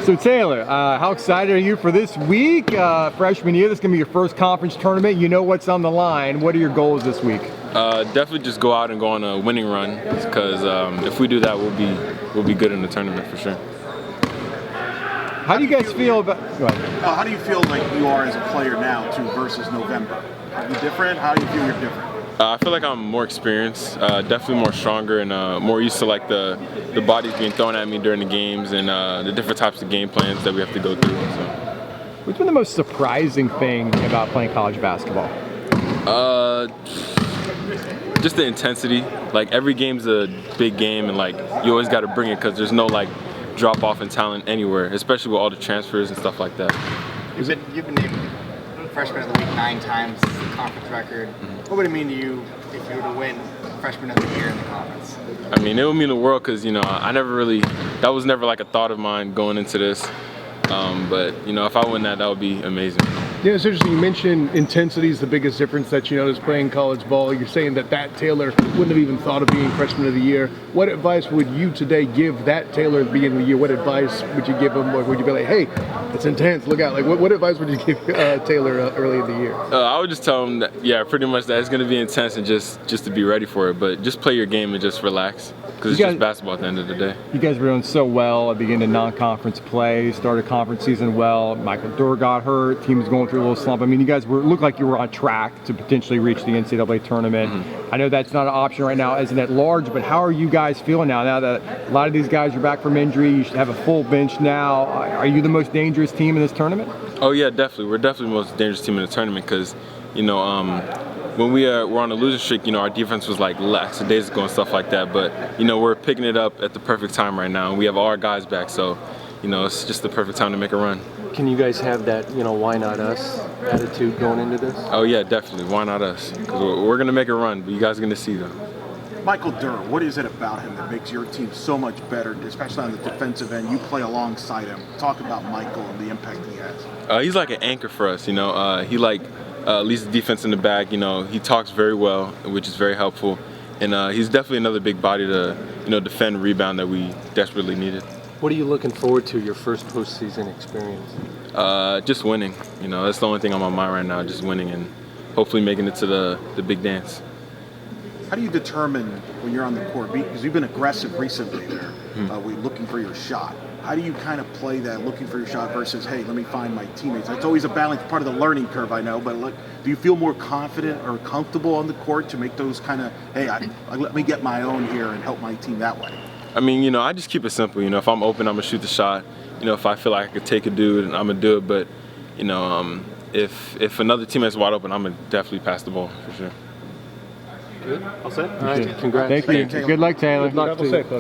So Taylor, how excited are you for this week? Freshman year, this is going to be your first conference tournament. You know what's on the line. What are your goals this week? Definitely just go out and go on a winning run, because if we do that, we'll be good in the tournament for sure. How do you guys feel about? Go ahead. How do you feel like you are as a player now, too, versus November? Are you different? How do you feel you're different? I feel like I'm more experienced, definitely more stronger, and more used to like the bodies being thrown at me during the games and the different types of game plans that we have to go through. So. What's been the most surprising thing about playing college basketball? Just the intensity. Like every game's a big game, and like you always got to bring it, because there's no like drop off in talent anywhere, especially with all the transfers and stuff like that. You've been named Freshman of the Week 9 times, conference record. What would it mean to you if you were to win Freshman of the Year in the conference? I mean, it would mean the world, because that was never like a thought of mine going into this. But if I win that would be amazing. Yeah, it's interesting. You mentioned intensity is the biggest difference that you notice playing college ball. You're saying that Taylor wouldn't have even thought of being Freshman of the Year. What advice would you today give that Taylor at the beginning of the year? What advice would you give him? Or would you be like, hey, it's intense, look out? Like, what advice would you give Taylor early in the year? I would just tell him that, pretty much that it's going to be intense, and just to be ready for it. But just play your game and just relax, because it's just basketball at the end of the day. You guys were doing so well at the beginning of non-conference play, started conference season well. Michael Durr got hurt, team was going through a little slump. I mean, you guys looked like you were on track to potentially reach the NCAA tournament. I know that's not an option right now, isn't at large, but how are you guys feeling now that a lot of these guys are back from injury? You should have a full bench now. Are you the most dangerous team in this tournament? Oh yeah, definitely. We're definitely the most dangerous team in the tournament, because when we were on a losing streak, our defense was like lackadaisical and stuff like that. But we're picking it up at the perfect time right now, and we have all our guys back. So it's just the perfect time to make a run. Can you guys have that, why not us attitude going into this? Oh yeah, definitely. Why not us? Because we're going to make a run, but you guys are going to see them. Michael Durr, what is it about him that makes your team so much better, especially on the defensive end? You play alongside him. Talk about Michael and the impact he has. He's like an anchor for us. He leads the defense in the back. He talks very well, which is very helpful. And he's definitely another big body to defend, rebound that we desperately needed. What are you looking forward to your first postseason experience? Just winning. That's the only thing on my mind right now, just winning and hopefully making it to the big dance. How do you determine when you're on the court, because you've been aggressive recently there, looking for your shot? How do you kind of play that, looking for your shot versus, hey, let me find my teammates? It's always a balance, part of the learning curve, I know, but do you feel more confident or comfortable on the court to make those kind of, hey, let me get my own here and help my team that way? I mean, I just keep it simple. If I'm open, I'm going to shoot the shot. If I feel like I could take a dude, I'm going to do it. But, if another teammate's wide open, I'm going to definitely pass the ball for sure. Good. All set? All right. Congrats. Thank you. Good luck, Taylor. Good luck to you. Thank you.